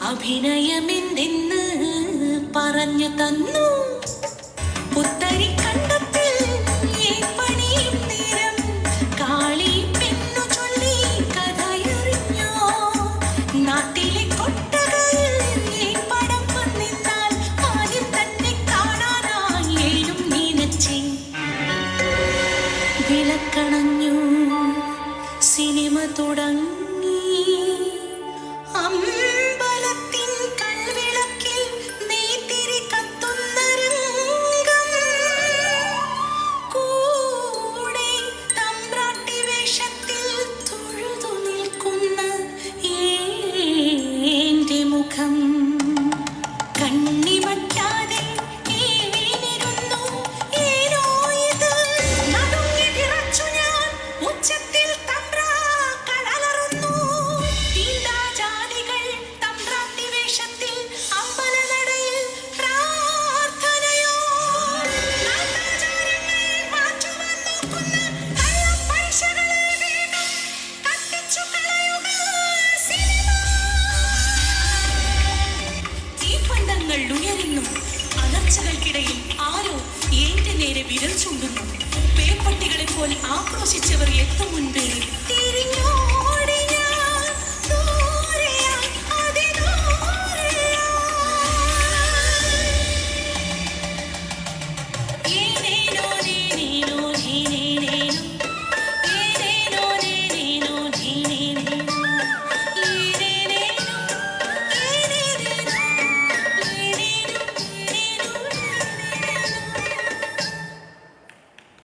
അഭിനയമെന്തെന്ന് പറഞ്ഞു തന്നു. പുത്തരി കണ്ടത്തിൽ പണിയും നേരം കാളി പെണ്ണു ചൊല്ലി കഥയറിഞ്ഞോ. നാട്ടിലെ കൊട്ടകയിൽ പടം വന്നിരുന്നാൽ ആദ്യം തന്നെ കാണാനായി ഏഴും നീനച്ചേ. വിളക്കണഞ്ഞു, സിനിമ തുടങ്ങി. അമ്പലത്തിൻ കൽവിളക്കിൽ നെയ്ത്തിരി കത്തുന്ന രംഗം. കൂടെ തമ്പ്രാട്ടി വേഷത്തിൽ തൊഴുതു നിൽക്കുന്ന എന്റെ മുഖം. കണ്ണിമറ്റാതെ ഏനിരുന്നു ഏനോ ഇത്. നടുങ്ങി വിറച്ചു ഞാൻ, ഉച്ചത്തിൽ ഉയരുന്നു. അലർച്ചകൾക്കിടയിൽ ആരോ എന്റെ നേരെ വിരൽ ചൂണ്ടുന്നു. പേപ്പട്ടികളെ പോലെ ആക്രോശിച്ചവർ എത്തും മുൻപേ തിരിഞ്ഞോ.